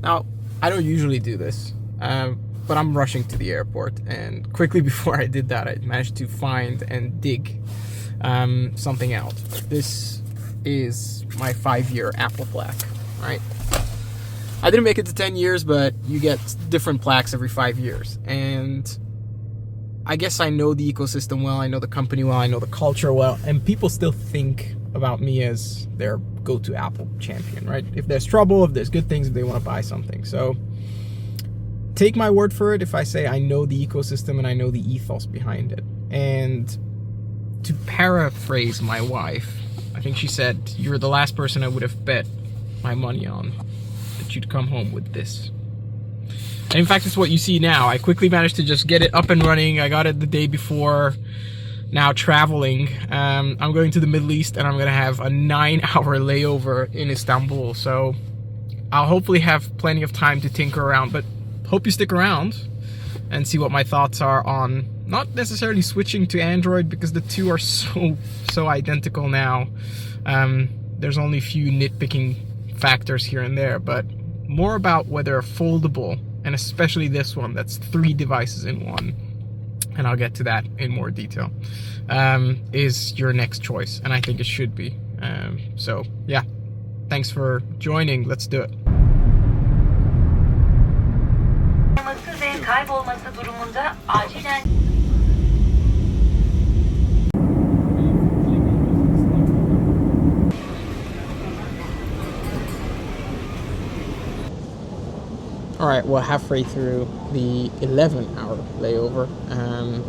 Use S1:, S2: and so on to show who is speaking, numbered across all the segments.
S1: Now, I don't usually do this, but I'm rushing to the airport, and quickly before I did that, I managed to find and dig something out. This is my 5-year Apple plaque, right? I didn't make it to 10 years, but you get different plaques every 5 years, and I guess I know the ecosystem well, I know the company well, I know the culture well, and people still think about me as their go-to Apple champion, right? If there's trouble, if there's good things, if they want to buy something. So take my word for it if I say I know the ecosystem and I know the ethos behind it. And to paraphrase my wife, I think she said, "You're the last person I would have bet my money on that you'd come home with this." And in fact, it's what you see now. I quickly managed to just get it up and running. I got it the day before. Now traveling, I'm going to the Middle East, and I'm gonna have a 9-hour layover in Istanbul. So I'll hopefully have plenty of time to tinker around, but hope you stick around and see what my thoughts are on not necessarily switching to Android, because the two are so identical now. There's only a few nitpicking factors here and there, but more about whether a foldable, and especially this one that's 3 devices in one, and I'll get to that in more detail, is your next choice, and I think it should be. So yeah, thanks for joining. Let's do it.
S2: Ve kaybolması durumunda acilen
S1: Alright, well, halfway through the 11-hour layover,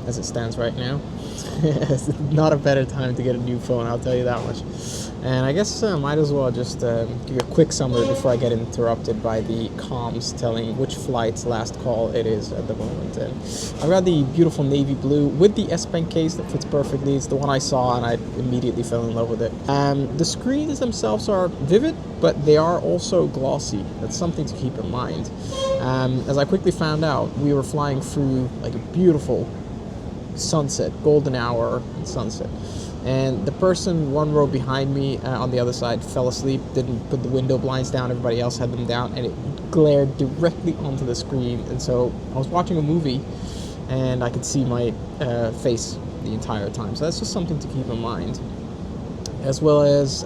S1: as it stands right now. It's not a better time to get a new phone, I'll tell you that much. And I guess might as well just give you a quick summary before I get interrupted by the comms telling which flight's last call it is at the moment. And I've got the beautiful navy blue with the S Pen case that fits perfectly. It's the one I saw, and I immediately fell in love with it. The screens themselves are vivid, but they are also glossy. That's something to keep in mind. As I quickly found out, we were flying through like a beautiful sunset, golden hour and sunset. And the person 1 row behind me on the other side fell asleep, didn't put the window blinds down, everybody else had them down, and it glared directly onto the screen. And so I was watching a movie, and I could see my face the entire time. So that's just something to keep in mind. As well as,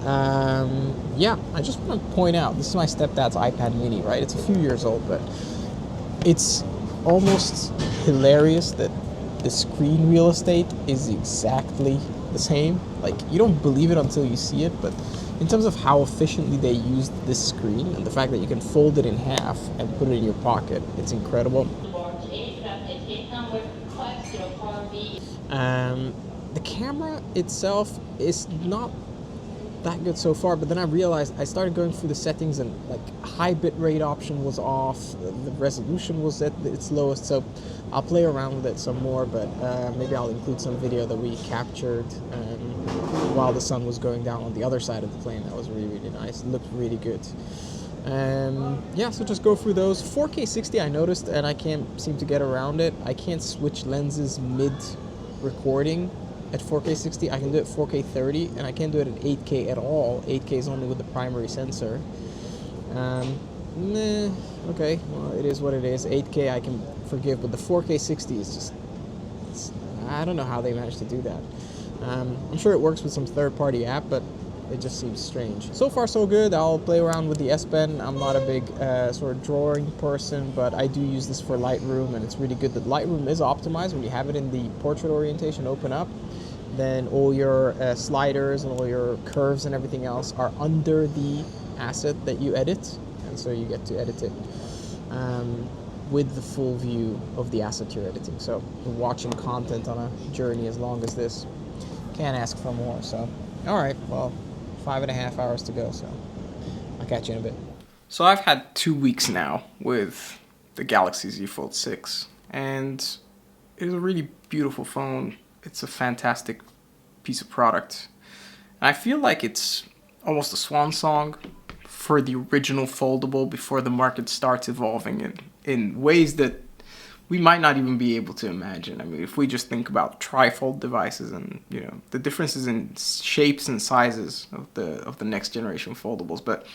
S1: yeah, I just want to point out, this is my stepdad's iPad mini, right? It's a few years old, but it's almost hilarious that the screen real estate is exactly the same. Like, you don't believe it until you see it, but in terms of how efficiently they used this screen and the fact that you can fold it in half and put it in your pocket, it's incredible. The camera itself is not that good so far, but then I realized I started going through the settings, and like high bitrate option was off, the resolution was at its lowest, so I'll play around with it some more, but maybe I'll include some video that we captured while the sun was going down on the other side of the plane. That was really nice. It looked really good. Yeah, so just go through those. 4K 60 I noticed, and I can't seem to get around it. I can't switch lenses mid recording at 4K 60. I can do it 4K 30, and I can't do it at 8K at all. 8K is only with the primary sensor. Okay, well, it is what it is. 8K I can forgive, but the 4K 60 is just, I don't know how they managed to do that. I'm sure it works with some third-party app, but it just seems strange. So far so good. I'll play around with the S Pen. I'm not a big sort of drawing person, but I do use this for Lightroom, and it's really good that Lightroom is optimized. When you have it in the portrait orientation open up, then all your sliders and all your curves and everything else are under the asset that you edit, and so you get to edit it with the full view of the asset you're editing. So watching content on a journey as long as this, can't ask for more. So alright, well, 5.5 hours to go, so I'll catch you in a bit. So I've had 2 weeks now with the Galaxy Z Fold 6, and it is a really beautiful phone. It's a fantastic piece of product. And I feel like it's almost a swan song for the original foldable before the market starts evolving in ways that we might not even be able to imagine. I mean, if we just think about trifold devices and, you know, the differences in shapes and sizes of the next generation foldables. But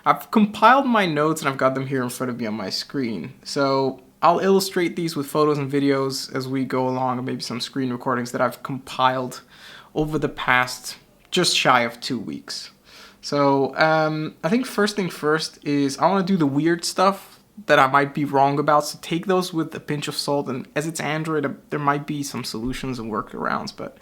S1: I've compiled my notes and I've got them here in front of me on my screen. So I'll illustrate these with photos and videos as we go along, and maybe some screen recordings that I've compiled over the past just shy of 2 weeks. So I think first thing first is I want to do the weird stuff that I might be wrong about, so take those with a pinch of salt, and as it's Android, there might be some solutions and workarounds, but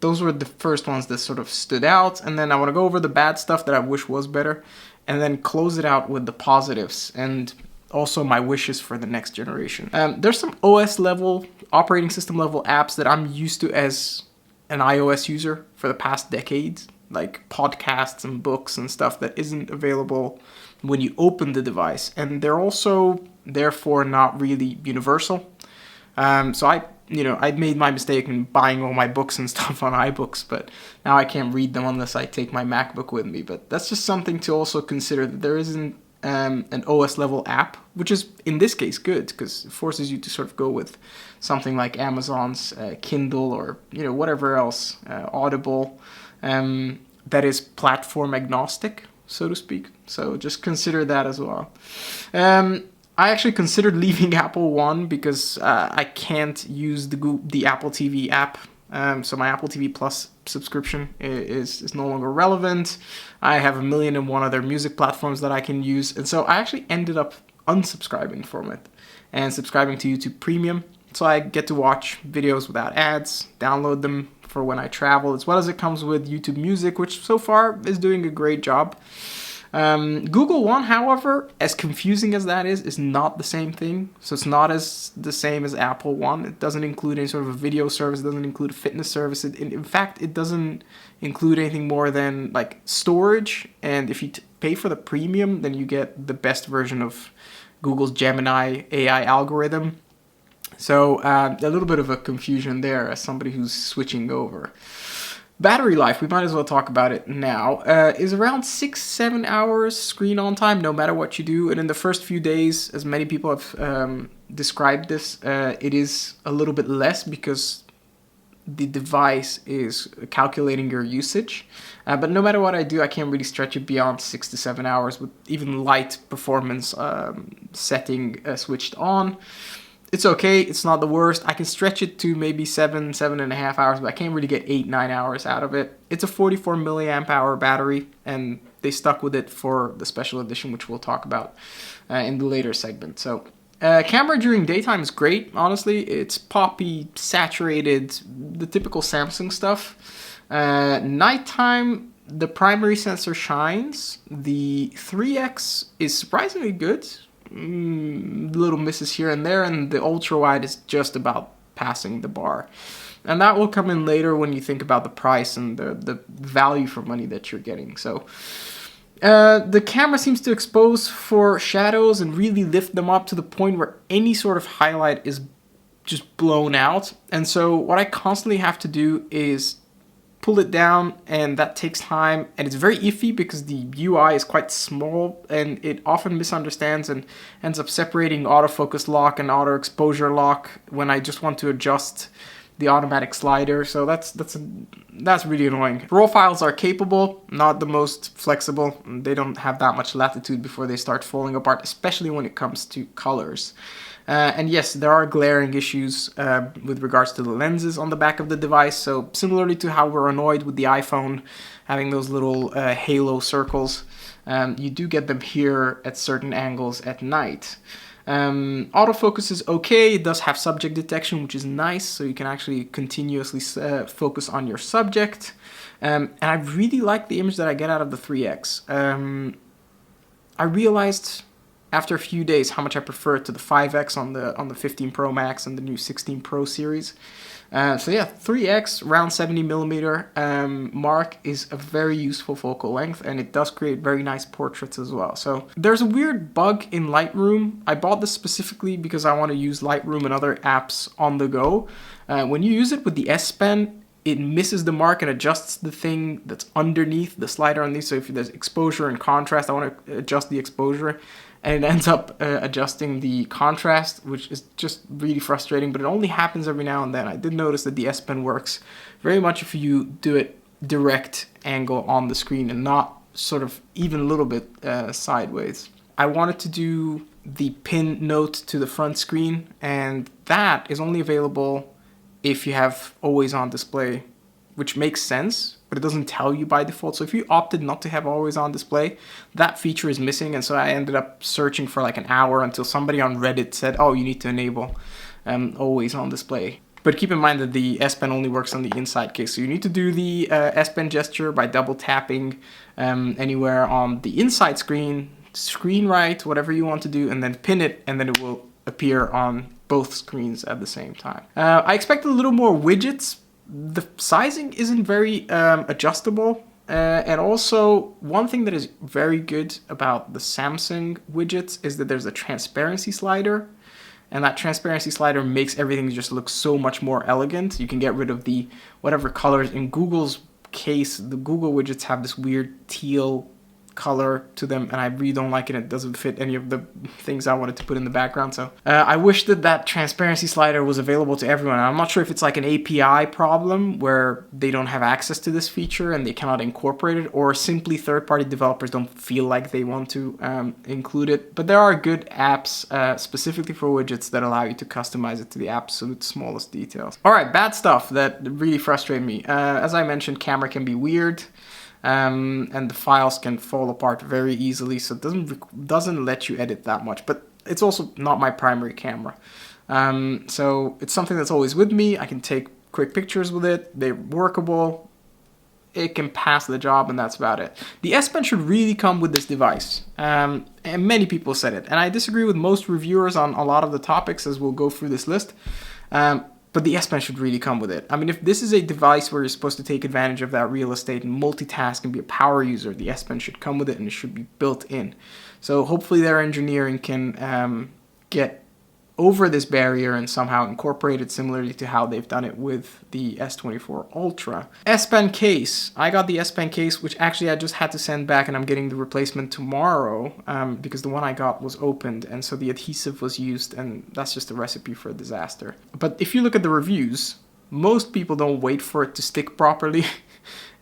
S1: those were the first ones that sort of stood out, and then I want to go over the bad stuff that I wish was better, and then close it out with the positives, and also my wishes for the next generation. There's some OS level, operating system level apps that I'm used to as an iOS user for the past decades, like podcasts and books and stuff that isn't available when you open the device, and they're also therefore not really universal. So I made my mistake in buying all my books and stuff on iBooks, but now I can't read them unless I take my MacBook with me. But that's just something to also consider, that there isn't an OS level app, which is in this case good because it forces you to sort of go with something like Amazon's Kindle or whatever else, Audible, that is platform agnostic, so to speak. So just consider that as well. I actually considered leaving Apple One because I can't use the Apple TV app. So my Apple TV Plus subscription is no longer relevant. I have 1,000,001 other music platforms that I can use. And so I actually ended up unsubscribing from it and subscribing to YouTube Premium. So I get to watch videos without ads, download them for when I travel, as well as it comes with YouTube Music, which so far is doing a great job. Google One, however, as confusing as that is not the same thing. So it's not the same as Apple One. It doesn't include any sort of a video service. It doesn't include a fitness service. In fact, it doesn't include anything more than like storage. And if you pay for the premium, then you get the best version of Google's Gemini AI algorithm. So a little bit of a confusion there as somebody who's switching over. Battery life, we might as well talk about it now, is around 6-7 hours screen on time, no matter what you do. And in the first few days, as many people have described this, it is a little bit less because the device is calculating your usage. But no matter what I do, I can't really stretch it beyond 6 to 7 hours with even light performance setting switched on. It's okay, it's not the worst. I can stretch it to maybe 7.5 hours, but I can't really get 8-9 hours out of it. It's a 44 milliamp hour battery, and they stuck with it for the special edition, which we'll talk about in the later segment. So camera during daytime is great, honestly. It's poppy, saturated, the typical Samsung stuff. Nighttime, the primary sensor shines. The 3x is surprisingly good. Little misses here and there, and the ultra wide is just about passing the bar, and that will come in later when you think about the price and the value for money that you're getting. So the camera seems to expose for shadows and really lift them up to the point where any sort of highlight is just blown out. And so what I constantly have to do is pull it down, and that takes time, and it's very iffy because the UI is quite small and it often misunderstands and ends up separating autofocus lock and auto exposure lock when I just want to adjust the automatic slider. So that's really annoying. RAW files are capable, not the most flexible. They don't have that much latitude before they start falling apart, especially when it comes to colors. And yes, there are glaring issues with regards to the lenses on the back of the device. So similarly to how we're annoyed with the iPhone having those little halo circles, you do get them here at certain angles at night. Autofocus is okay. It does have subject detection, which is nice, so you can actually continuously focus on your subject. And I really like the image that I get out of the 3x. I realized after a few days how much I prefer it to the 5x on the 15 Pro Max and the new 16 Pro series. So yeah, 3x around 70mm mark is a very useful focal length, and it does create very nice portraits as well. So there's a weird bug in Lightroom. I bought this specifically because I want to use Lightroom and other apps on the go. When you use it with the S Pen, it misses the mark and adjusts the thing that's underneath, the slider underneath. So if there's exposure and contrast, I want to adjust the exposure. and it ends up adjusting the contrast, which is just really frustrating, but it only happens every now and then. I did notice that the S Pen works very much if you do it direct angle on the screen and not sort of even a little bit sideways. I wanted to do the pin note to the front screen, and that is only available if you have always on display, which makes sense, but it doesn't tell you by default. So if you opted not to have always on display, that feature is missing. And so I ended up searching for like an hour until somebody on Reddit said, oh, you need to enable always on display. But keep in mind that the S Pen only works on the inside case. So you need to do the S Pen gesture by double tapping anywhere on the inside screen, screen right, whatever you want to do, and then pin it, and then it will appear on both screens at the same time. I expected a little more widgets. The sizing isn't very adjustable. And also, one thing that is very good about the Samsung widgets is that there's a transparency slider. And that transparency slider makes everything just look so much more elegant. You can get rid of the whatever colors. In Google's case, the Google widgets have this weird teal color to them, and I really don't like it. It doesn't fit any of the things I wanted to put in the background. So I wish that transparency slider was available to everyone. I'm not sure if it's like an API problem where they don't have access to this feature and they cannot incorporate it, or simply third-party developers don't feel like they want to include it. But there are good apps specifically for widgets that allow you to customize it to the absolute smallest details. All right, bad stuff that really frustrated me. As I mentioned, camera can be weird. And the files can fall apart very easily, so it doesn't let you edit that much. But it's also not my primary camera, so it's something that's always with me. I can take quick pictures with it. They're workable. It can pass the job, and that's about it. The S Pen should really come with this device, and many people said it. And I disagree with most reviewers on a lot of the topics, as we'll go through this list. But the S Pen should really come with it. I mean, if this is a device where you're supposed to take advantage of that real estate and multitask and be a power user, the S Pen should come with it, and it should be built in. So hopefully their engineering can get over this barrier and somehow incorporate it similarly to how they've done it with the S24 Ultra. S Pen case. I got the S Pen case, which actually I just had to send back, and I'm getting the replacement tomorrow because the one I got was opened, and so the adhesive was used, and that's just a recipe for a disaster. But if you look at the reviews, most people don't wait for it to stick properly,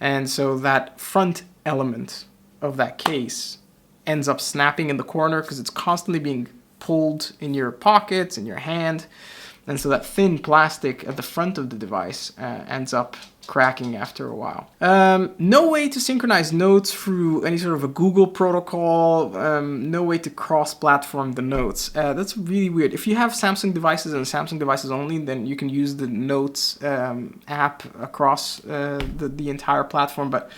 S1: and so that front element of that case ends up snapping in the corner because it's constantly being pulled in your pockets, in your hand, and so that thin plastic at the front of the device ends up cracking after a while. No way to synchronize notes through any sort of a Google protocol, no way to cross-platform the notes. That's really weird. If you have Samsung devices and Samsung devices only, then you can use the Notes app across the entire platform, but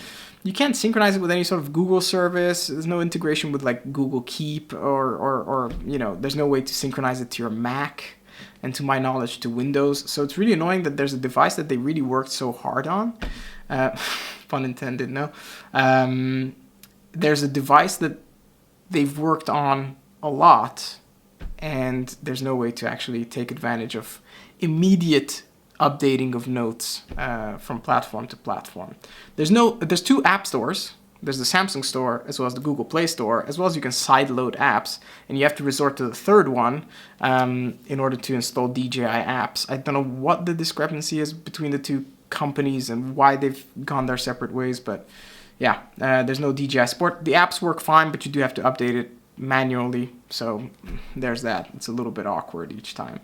S1: you can't synchronize it with any sort of Google service. There's no integration with like Google Keep or you know, there's no way to synchronize it to your Mac and, to my knowledge, to Windows. So it's really annoying that there's a device that they really worked so hard on. Pun intended, no. There's a device that they've worked on a lot, and there's no way to actually take advantage of immediate updating of notes from platform to platform. There's two app stores. There's the Samsung store as well as the Google Play Store, as well as you can sideload apps, and you have to resort to the third one in order to install DJI apps. I don't know what the discrepancy is between the two companies and why they've gone their separate ways, but yeah, there's no DJI support. The apps work fine, but you do have to update it manually, so there's that. It's a little bit awkward each time.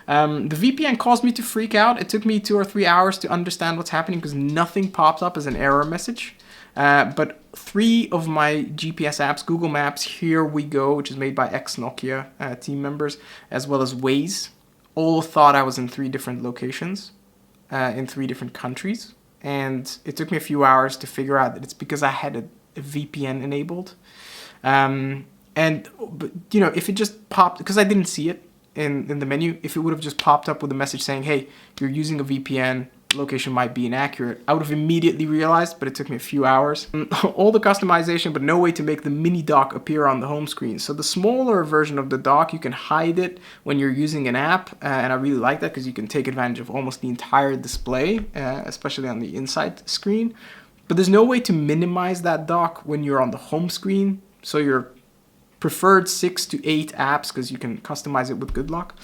S1: The VPN caused me to freak out. It took me 2 or 3 hours to understand what's happening because nothing popped up as an error message. But 3 of my GPS apps, Google Maps, Here We Go, which is made by ex-Nokia team members, as well as Waze, all thought I was in 3 different locations, in 3 different countries. And it took me a few hours to figure out that it's because I had a VPN enabled. But, you know, if it just popped, because I didn't see it in the menu, if it would have just popped up with a message saying, hey, you're using a VPN, location might be inaccurate, I would have immediately realized, but it took me a few hours. All the customization, but no way to make the mini dock appear on the home screen. So the smaller version of the dock, you can hide it when you're using an app, and I really like that because you can take advantage of almost the entire display, especially on the inside screen. But there's no way to minimize that dock when you're on the home screen, so you're
S3: preferred 6 to 8 apps, because you can customize it with good luck,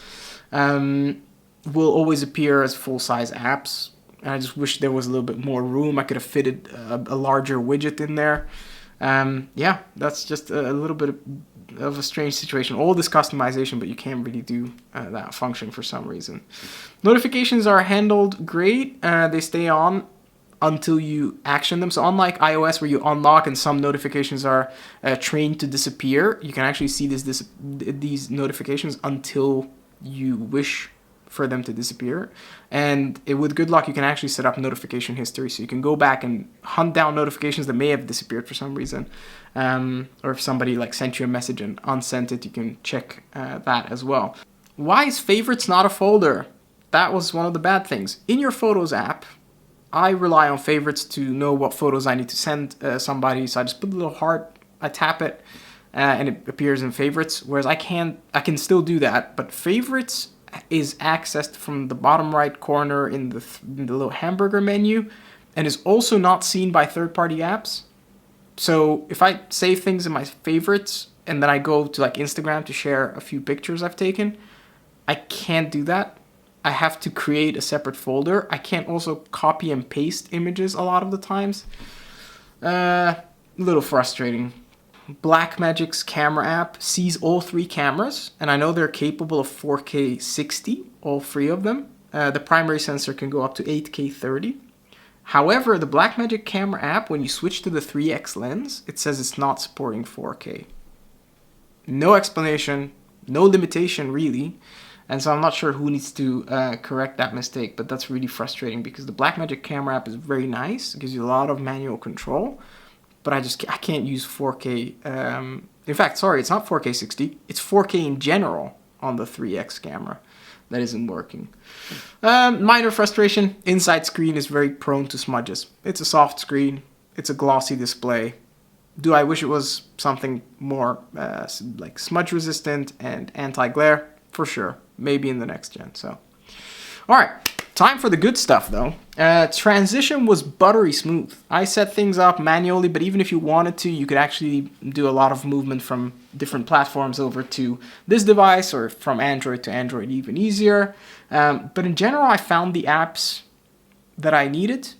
S3: will always appear as full-size apps. And I just wish there was a little bit more room. I could have fitted a larger widget in there. Yeah, that's just a little bit of a strange situation. All this customization, but you can't really do that function for some reason. Notifications are handled great. They stay on until you action them. So unlike iOS, where you unlock and some notifications are trained to disappear, you can actually see these notifications until you wish for them to disappear. And with good luck, you can actually set up notification history, so you can go back and hunt down notifications that may have disappeared for some reason, or if somebody like sent you a message and unsent it, you can check that as well. Why is favorites not a folder? That was one of the bad things. In your Photos app, I rely on favorites to know what photos I need to send somebody, so I just put a little heart, I tap it, and it appears in favorites. Whereas I can still do that, but favorites is accessed from the bottom right corner in the little hamburger menu, and is also not seen by third-party apps. So if I save things in my favorites and then I go to like Instagram to share a few pictures I've taken, I can't do that. I have to create a separate folder. I can't also copy and paste images a lot of the times. A little frustrating. Blackmagic's camera app sees all 3 cameras, and I know they're capable of 4K 60, all 3 of them. The primary sensor can go up to 8K 30. However, the Blackmagic camera app, when you switch to the 3x lens, it says it's not supporting 4K. No explanation, no limitation really, and so I'm not sure who needs to correct that mistake, but that's really frustrating because the Blackmagic camera app is very nice. It gives you a lot of manual control, but I can't use 4K. In fact, sorry, it's not 4K 60. It's 4K in general on the 3x camera. That isn't working. Minor frustration. Inside screen is very prone to smudges. It's a soft screen. It's a glossy display. Do I wish it was something more like smudge resistant and anti-glare? For sure. Maybe in the next gen. So, all right. Time for the good stuff, though. Transition was buttery smooth. I set things up manually, but even if you wanted to, you could actually do a lot of movement from different platforms over to this device, or from Android to Android even easier. But in general, I found the apps that I needed.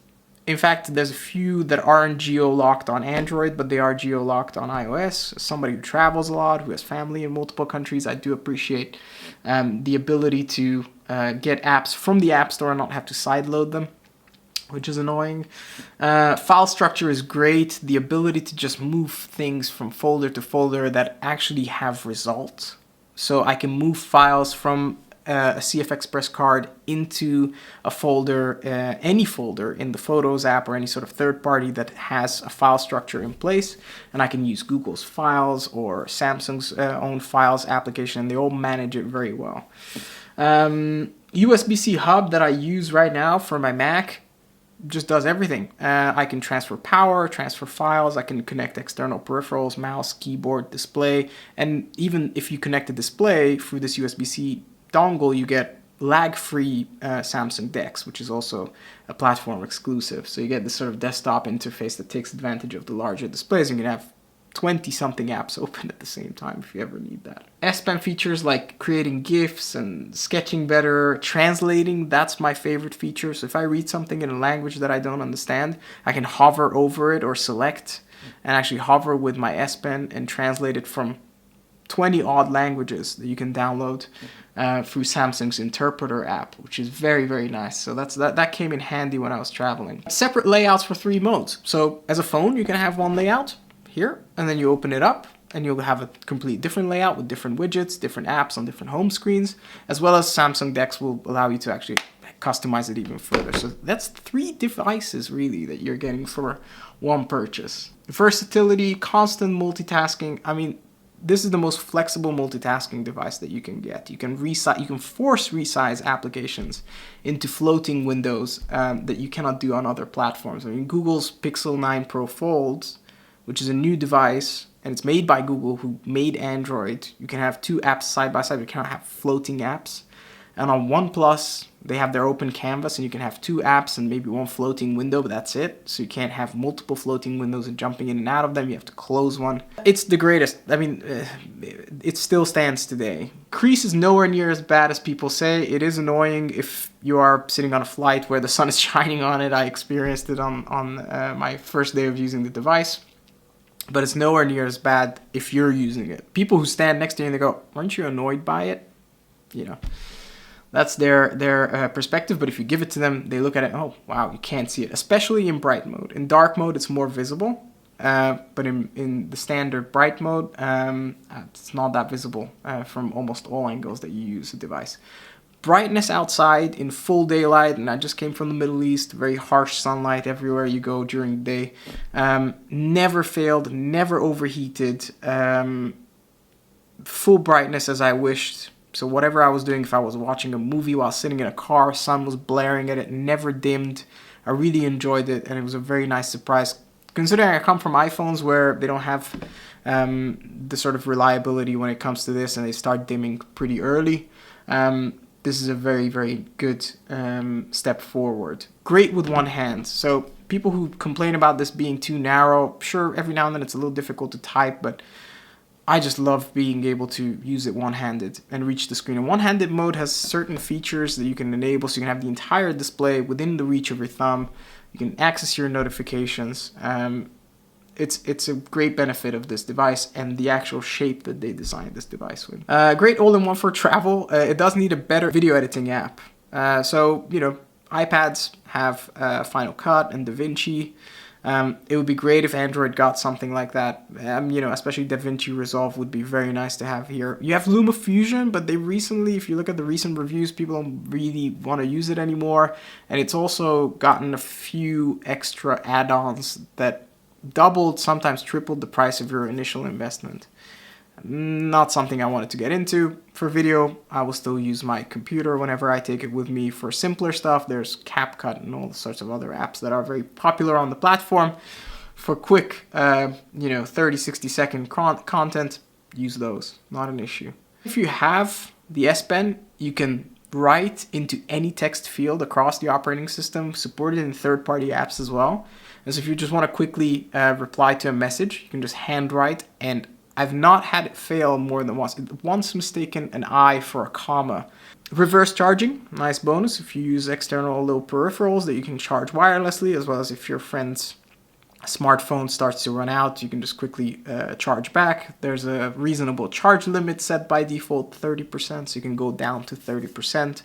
S3: In fact, there's a few that aren't geo-locked on Android, but they are geo-locked on iOS. As somebody who travels a lot, who has family in multiple countries, I do appreciate the ability to get apps from the App Store and not have to sideload them, which is annoying. File structure is great. The ability to just move things from folder to folder that actually have results. So I can move files from a CF Express card into a folder, any folder in the Photos app or any sort of third party that has a file structure in place. And I can use Google's Files or Samsung's own Files application, and they all manage it very well. USB-C hub that I use right now for my Mac just does everything. I can transfer power, transfer files, I can connect external peripherals, mouse, keyboard, display, and even if you connect the display through this USB-C dongle, you get lag-free Samsung DeX, which is also a platform exclusive. So you get this sort of desktop interface that takes advantage of the larger displays, and you can have 20-something apps open at the same time if you ever need that. S Pen features like creating GIFs and sketching better, translating, that's my favorite feature. So if I read something in a language that I don't understand, I can hover over it or select and actually hover with my S Pen and translate it from 20 odd languages that you can download through Samsung's interpreter app, which is very, very nice. So that came in handy when I was traveling. Separate layouts for 3 modes. So as a phone, you can have one layout here, and then you open it up and you'll have a complete different layout with different widgets, different apps on different home screens, as well as Samsung DeX will allow you to actually customize it even further. So that's 3 devices really that you're getting for one purchase. Versatility, constant multitasking. I mean, this is the most flexible multitasking device that you can get. You can force resize applications into floating windows that you cannot do on other platforms. I mean, Google's Pixel 9 Pro Folds, which is a new device, and it's made by Google, who made Android. You can have 2 apps side by side. You cannot have floating apps. And on OnePlus, they have their open canvas, and you can have 2 apps and maybe 1 floating window, but that's it. So you can't have multiple floating windows and jumping in and out of them. You have to close one. It's the greatest. I mean, it still stands today. Crease is nowhere near as bad as people say. It is annoying if you are sitting on a flight where the sun is shining on it. I experienced it on my first day of using the device. But it's nowhere near as bad if you're using it. People who stand next to you and they go, aren't you annoyed by it? You know, that's their perspective. But if you give it to them, they look at it, oh, wow, you can't see it. Especially in bright mode. In dark mode, it's more visible. But in the standard bright mode, it's not that visible from almost all angles that you use the device. Brightness outside in full daylight, and I just came from the Middle East, very harsh sunlight everywhere you go during the day. Never failed, never overheated. Full brightness as I wished. So whatever I was doing, if I was watching a movie while sitting in a car, sun was blaring at it, never dimmed. I really enjoyed it, and it was a very nice surprise. Considering I come from iPhones where they don't have the sort of reliability when it comes to this, and they start dimming pretty early. This is a very, very good step forward. Great with one hand. So people who complain about this being too narrow, sure, every now and then it's a little difficult to type, but I just love being able to use it one-handed and reach the screen. And one-handed mode has certain features that you can enable, so you can have the entire display within the reach of your thumb. You can access your notifications. It's a great benefit of this device and the actual shape that they designed this device with. Great all-in-one for travel. It does need a better video editing app. So, you know, iPads have Final Cut and DaVinci. It would be great if Android got something like that. You know, especially DaVinci Resolve would be very nice to have here. You have LumaFusion, but they recently, if you look at the recent reviews, people don't really want to use it anymore. And it's also gotten a few extra add-ons that doubled, sometimes tripled the price of your initial investment. Not something I wanted to get into. For video, I will still use my computer whenever I take it with me. For simpler stuff, there's CapCut and all sorts of other apps that are very popular on the platform. For quick, 30, 60 second content, use those. Not an issue. If you have the S Pen, you can write into any text field across the operating system, supported in third-party apps as well. And so if you just want to quickly reply to a message, you can just handwrite, and I've not had it fail more than once. It once mistaken an I for a comma. Reverse charging, nice bonus if you use external little peripherals that you can charge wirelessly, as well as if your friend's smartphone starts to run out, you can just quickly charge back. There's a reasonable charge limit set by default, 30%, so you can go down to 30%,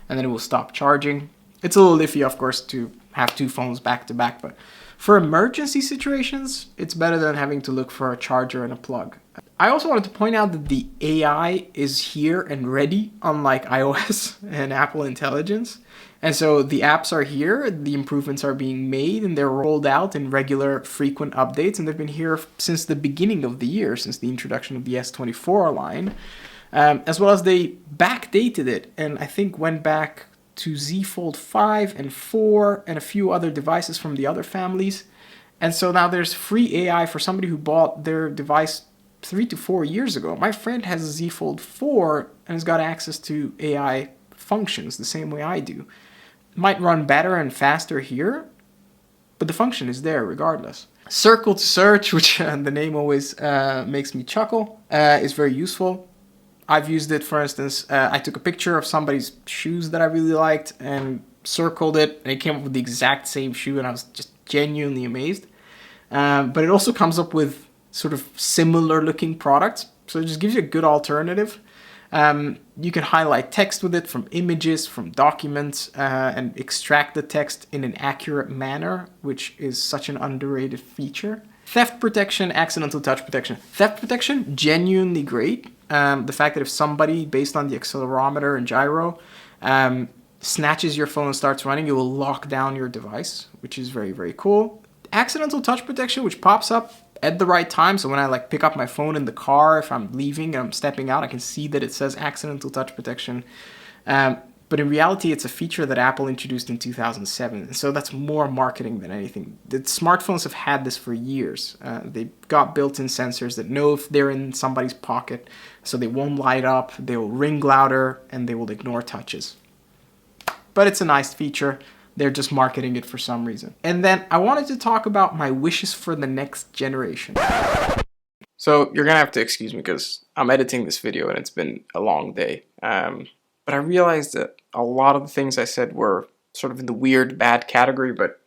S3: and then it will stop charging. It's a little iffy, of course, to have 2 phones back to back, but for emergency situations, it's better than having to look for a charger and a plug. I also wanted to point out that the AI is here and ready, unlike iOS and Apple Intelligence. And so the apps are here, the improvements are being made, and they're rolled out in regular, frequent updates. And they've been here since the beginning of the year, since the introduction of the S24 line, as well as they backdated it, and I think went back to Z Fold 5 and 4 and a few other devices from the other families. And so now there's free AI for somebody who bought their device 3 to 4 years ago. My friend has a Z Fold 4 and has got access to AI functions the same way I do. It might run better and faster here, but the function is there regardless. Circle to search, which the name always makes me chuckle, is very useful. I've used it, for instance, I took a picture of somebody's shoes that I really liked and circled it, and it came up with the exact same shoe, and I was just genuinely amazed. But it also comes up with sort of similar looking products, so it just gives you a good alternative. You can highlight text with it from images, from documents, and extract the text in an accurate manner, which is such an underrated feature. Theft protection, accidental touch protection. Theft protection, genuinely great. The fact that if somebody, based on the accelerometer and gyro, snatches your phone and starts running, it will lock down your device, which is very, very cool. Accidental touch protection, which pops up at the right time. So when I pick up my phone in the car, if I'm leaving and I'm stepping out, I can see that it says accidental touch protection. But in reality, it's a feature that Apple introduced in 2007. So that's more marketing than anything. The smartphones have had this for years. They've got built-in sensors that know if they're in somebody's pocket, so they won't light up, they will ring louder, and they will ignore touches. But it's a nice feature. They're just marketing it for some reason. And then I wanted to talk about my wishes for the next generation. So you're gonna have to excuse me because I'm editing this video and it's been a long day. But I realized that a lot of the things I said were sort of in the weird, bad category, but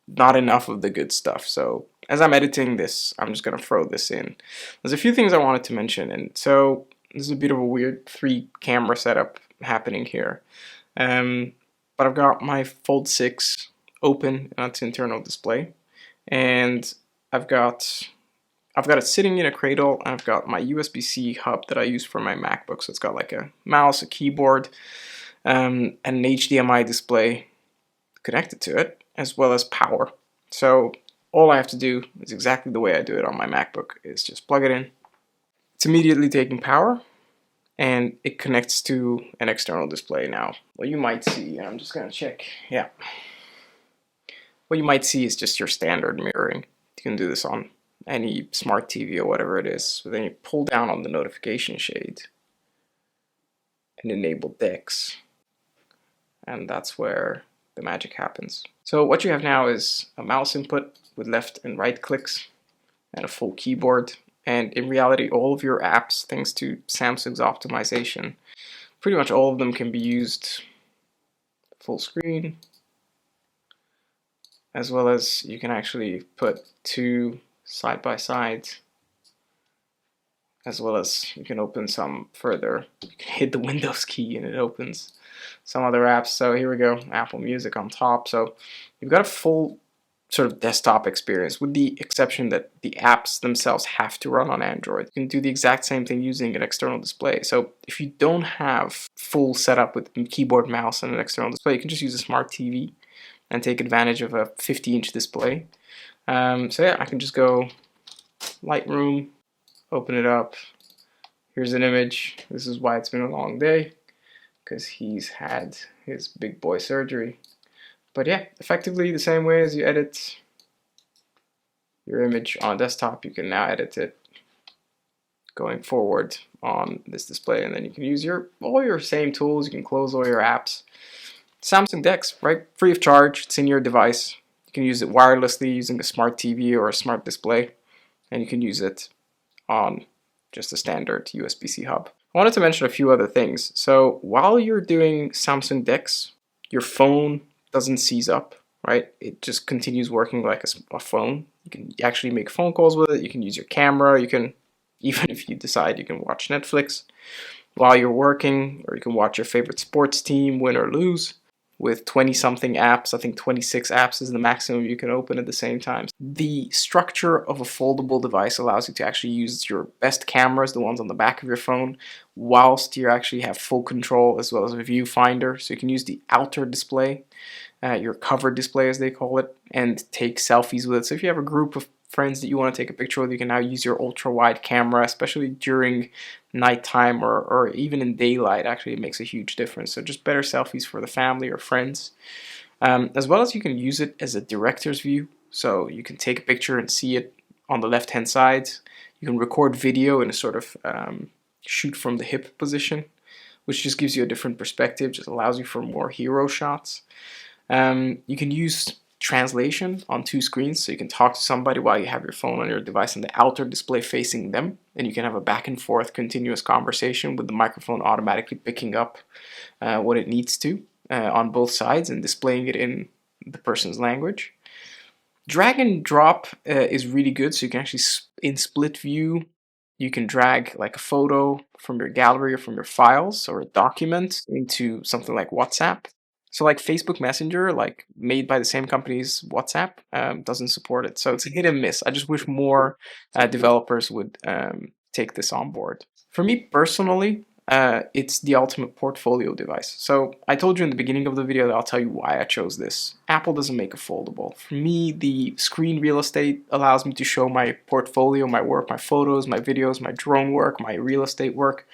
S3: not enough of the good stuff. So as I'm editing this, I'm just going to throw this in. There's a few things I wanted to mention. And so this is a bit of a weird 3-camera setup happening here. But I've got my Fold 6 open on its internal display. And I've got it sitting in a cradle, and I've got my USB-C hub that I use for my MacBook. So it's got like a mouse, a keyboard, and an HDMI display connected to it, as well as power. So all I have to do is exactly the way I do it on my MacBook, is just plug it in. It's immediately taking power, and it connects to an external display now. What you might see, and I'm just gonna check, yeah. What you might see is just your standard mirroring. You can do this on any smart TV or whatever it is. So then you pull down on the notification shade and enable DeX, and that's where the magic happens. So what you have now is a mouse input with left and right clicks and a full keyboard, and in reality all of your apps, thanks to Samsung's optimization, pretty much all of them can be used full screen, as well as you can actually put 2 side by side, as well as you can open some further. You can hit the Windows key and it opens some other apps. So here we go, Apple Music on top. So you've got a full sort of desktop experience, with the exception that the apps themselves have to run on Android. You can do the exact same thing using an external display. So if you don't have full setup with keyboard, mouse, and an external display, you can just use a smart TV and take advantage of a 50-inch display. So yeah, I can just go Lightroom, open it up. Here's an image. This is why it's been a long day, because he's had his big boy surgery. But yeah, effectively the same way as you edit your image on a desktop, you can now edit it going forward on this display, and then you can use all your same tools. You can close all your apps. Samsung DeX, right? Free of charge. It's in your device. You can use it wirelessly using a smart TV or a smart display, and you can use it on just a standard USB-C hub. I wanted to mention a few other things. So while you're doing Samsung DeX, your phone doesn't seize up, right? It just continues working like a phone. You can actually make phone calls with it. You can use your camera. You can, even if you decide, you can watch Netflix while you're working, or you can watch your favorite sports team win or lose. With 20-something apps, I think 26 apps is the maximum you can open at the same time. The structure of a foldable device allows you to actually use your best cameras, the ones on the back of your phone, whilst you actually have full control, as well as a viewfinder. So you can use the outer display, your covered display as they call it, and take selfies with it. So if you have a group of friends that you want to take a picture with, you can now use your ultra-wide camera, especially during nighttime or even in daylight. Actually, it makes a huge difference. So just better selfies for the family or friends. As well as you can use it as a director's view. So you can take a picture and see it on the left-hand side. You can record video in a sort of shoot from the hip position, which just gives you a different perspective, just allows you for more hero shots. You can use translation on 2 screens, so you can talk to somebody while you have your phone on your device and the outer display facing them, and you can have a back and forth continuous conversation with the microphone automatically picking up what it needs to on both sides and displaying it in the person's language. Drag and drop is really good, so you can actually, in split view, you can drag like a photo from your gallery or from your files or a document into something like WhatsApp. So like Facebook Messenger, like made by the same company as WhatsApp, doesn't support it. So it's a hit and miss. I just wish more developers would take this on board. For me personally, it's the ultimate portfolio device. So I told you in the beginning of the video that I'll tell you why I chose this. Apple doesn't make a foldable. For me, the screen real estate allows me to show my portfolio, my work, my photos, my videos, my drone work, my real estate work,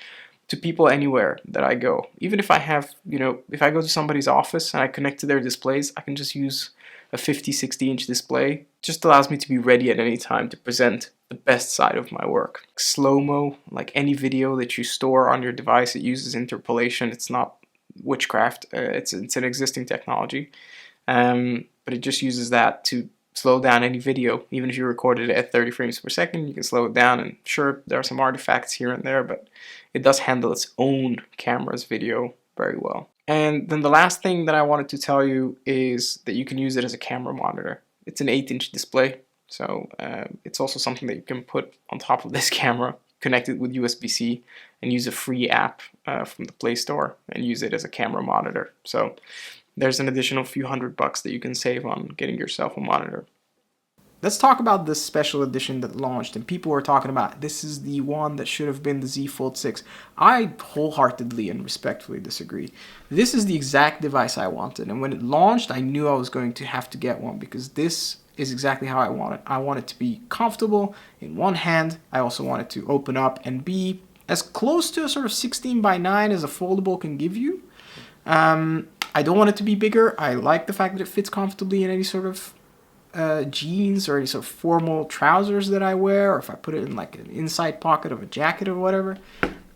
S3: to people anywhere that I go. Even if I have, you know, if I go to somebody's office and I connect to their displays, I can just use a 50-60-inch display. It just allows me to be ready at any time to present the best side of my work. Slow-mo, like any video that you store on your device, it uses interpolation. It's not witchcraft. It's an existing technology. But it just uses that to slow down any video. Even if you recorded it at 30 frames per second, you can slow it down, and sure, there are some artifacts here and there, but it does handle its own camera's video very well. And then the last thing that I wanted to tell you is that you can use it as a camera monitor. It's an 8-inch display, so it's also something that you can put on top of this camera, connect it with USB-C, and use a free app from the Play Store and use it as a camera monitor. So there's an additional few $100 that you can save on getting yourself a monitor. Let's talk about this special edition that launched, and people were talking about this is the one that should have been the Z Fold 6. I wholeheartedly and respectfully disagree. This is the exact device I wanted, and when it launched, I knew I was going to have to get one because this is exactly how I want it. I want it to be comfortable in one hand. I also want it to open up and be as close to a sort of 16:9 as a foldable can give you. I don't want it to be bigger. I like the fact that it fits comfortably in any sort of jeans or any sort of formal trousers that I wear, or if I put it in like an inside pocket of a jacket or whatever.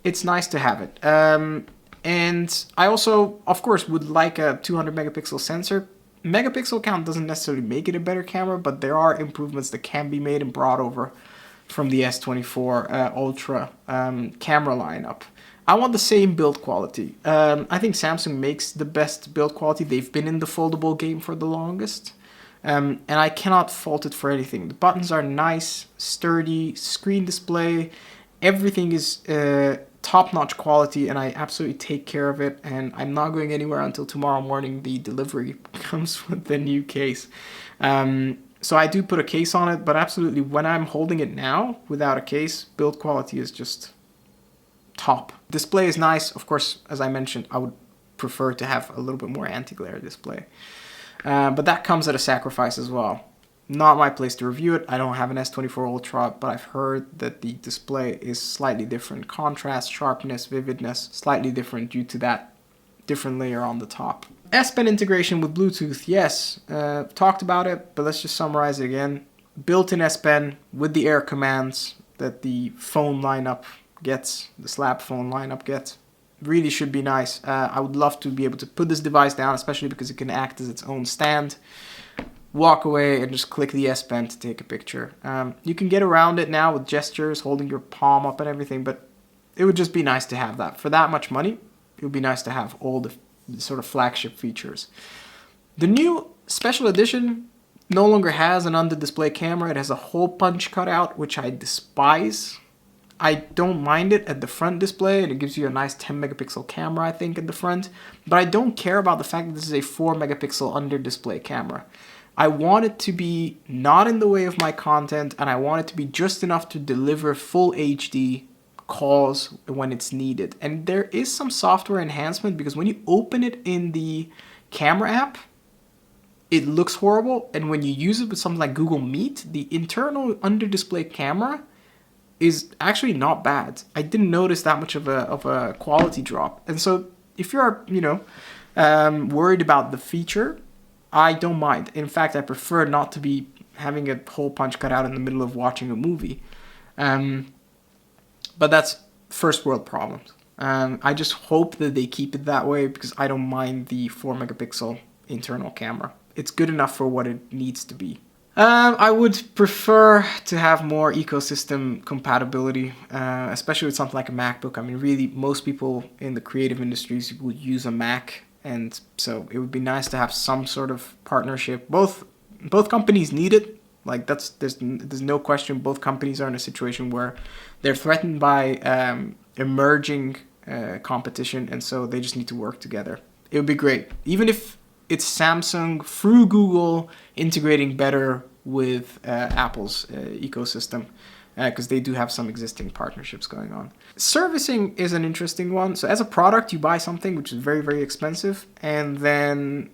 S3: It's nice to have it. And I also, of course, would like a 200 megapixel sensor. Megapixel count doesn't necessarily make it a better camera, but there are improvements that can be made and brought over from the S24 Ultra camera lineup. I want the same build quality. I think Samsung makes the best build quality. They've been in the foldable game for the longest. And I cannot fault it for anything. The buttons are nice, sturdy, screen display. Everything is top-notch quality, and I absolutely take care of it. And I'm not going anywhere until tomorrow morning. The delivery comes with the new case. So I do put a case on it, but absolutely when I'm holding it now without a case, build quality is just top. Display is nice. Of course, as I mentioned, I would prefer to have a little bit more anti-glare display. But that comes at a sacrifice as well. Not my place to review it. I don't have an S24 Ultra, but I've heard that the display is slightly different. Contrast, sharpness, vividness, slightly different due to that different layer on the top. S Pen integration with Bluetooth, yes. Talked about it, but let's just summarize it again. Built-in S Pen with the air commands that the phone lineup gets, the slab phone lineup gets. Really should be nice. I would love to be able to put this device down, especially because it can act as its own stand. Walk away and just click the S Pen to take a picture. You can get around it now with gestures, holding your palm up and everything, but it would just be nice to have that. For that much money, it would be nice to have all the sort of flagship features. The new special edition no longer has an under-display camera. It has a hole punch cutout, which I despise. I don't mind it at the front display, and it gives you a nice 10 megapixel camera, I think, at the front. But I don't care about the fact that this is a 4 megapixel under display camera. I want it to be not in the way of my content, and I want it to be just enough to deliver full HD calls when it's needed. And there is some software enhancement, because when you open it in the camera app, it looks horrible. And when you use it with something like Google Meet, the internal under display camera is actually not bad. I didn't notice that much of a quality drop. And so if you're, worried about the feature, I don't mind. In fact, I prefer not to be having a hole punch cut out in the middle of watching a movie. But that's first world problems. I just hope that they keep it that way, because I don't mind the 4 megapixel internal camera. It's good enough for what it needs to be. I would prefer to have more ecosystem compatibility, especially with something like a MacBook. I mean, really, most people in the creative industries would use a Mac, and so it would be nice to have some sort of partnership. Both companies need it. Like there's no question. Both companies are in a situation where they're threatened by emerging competition, and so they just need to work together. It would be great, even if it's Samsung through Google integrating better with Apple's ecosystem. because they do have some existing partnerships going on. Servicing is an interesting one. So as a product, you buy something which is very, very expensive, and then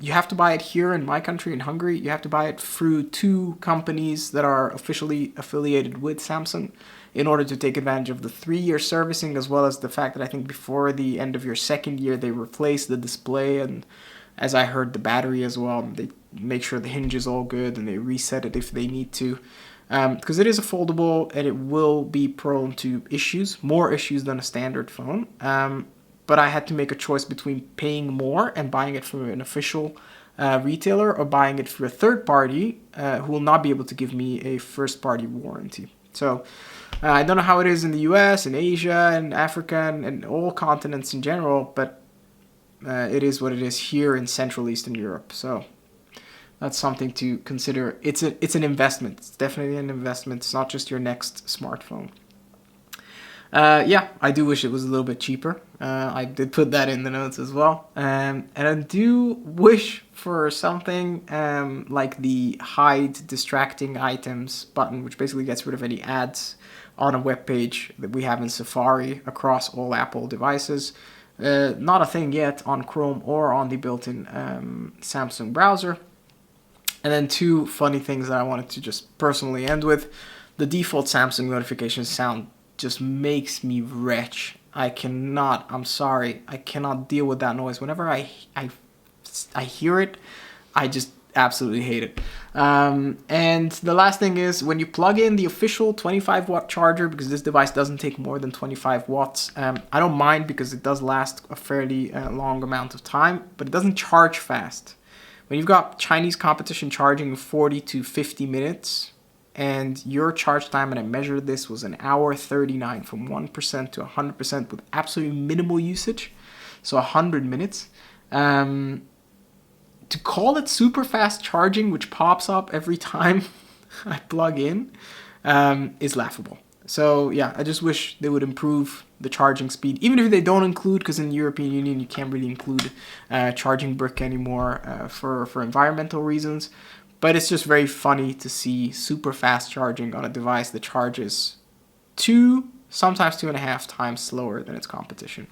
S3: you have to buy it here in my country, in Hungary. You have to buy it through 2 companies that are officially affiliated with Samsung in order to take advantage of the 3-year servicing, as well as the fact that I think before the end of your 2nd year, they replace the display and, as I heard, the battery as well. They make sure the hinge is all good and they reset it if they need to. Because it is a foldable and it will be prone to issues, more issues than a standard phone. But I had to make a choice between paying more and buying it from an official retailer, or buying it through a third party who will not be able to give me a first party warranty. So I don't know how it is in the US and Asia and Africa and all continents in general, but it is what it is here in Central Eastern Europe. So that's something to consider. It's an investment. It's definitely an investment. It's not just your next smartphone. Yeah, I do wish it was a little bit cheaper. I did put that in the notes as well. And I do wish for something like the hide distracting items button, which basically gets rid of any ads on a web page that we have in Safari across all Apple devices. Not a thing yet on Chrome or on the built-in Samsung browser. And then 2 funny things that I wanted to just personally end with. The default Samsung notification sound just makes me retch. I'm sorry, I cannot deal with that noise. Whenever I hear it, I just absolutely hate it. And the last thing is, when you plug in the official 25 watt charger, because this device doesn't take more than 25 watts, I don't mind because it does last a fairly long amount of time, but it doesn't charge fast. When you've got Chinese competition charging 40 to 50 minutes, and your charge time, and I measured this, was an hour 39 from 1% to 100% with absolutely minimal usage, so 100 minutes. To call it super fast charging, which pops up every time I plug in, is laughable. So yeah, I just wish they would improve the charging speed, even if they don't include, because in the European Union you can't really include charging brick anymore for environmental reasons. But it's just very funny to see super fast charging on a device that charges 2, sometimes 2.5 times slower than its competition.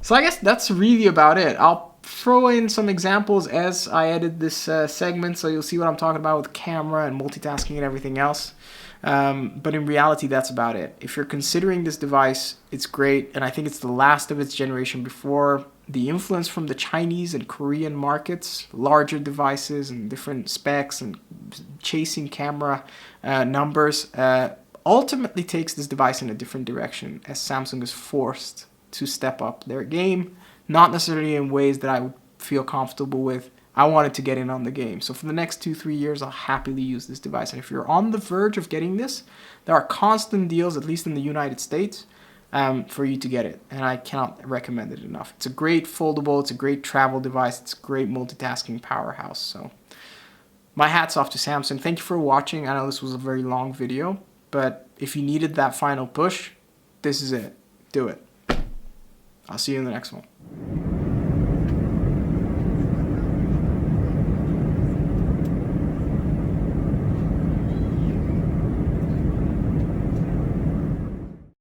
S3: So I guess that's really about it. I'll throw in some examples as I edit this segment, so you'll see what I'm talking about with camera and multitasking and everything else. But in reality, that's about it. If you're considering this device, it's great, and I think it's the last of its generation before the influence from the Chinese and Korean markets, larger devices and different specs and chasing camera numbers, ultimately takes this device in a different direction, as Samsung is forced to step up their game, not necessarily in ways that I would feel comfortable with. I wanted to get in on the game. So for the next 2-3 years, I'll happily use this device. And if you're on the verge of getting this, there are constant deals, at least in the United States, for you to get it. And I cannot recommend it enough. It's a great foldable, it's a great travel device, it's a great multitasking powerhouse. So my hat's off to Samsung. Thank you for watching. I know this was a very long video, but if you needed that final push, this is it. Do it. I'll see you in the next one.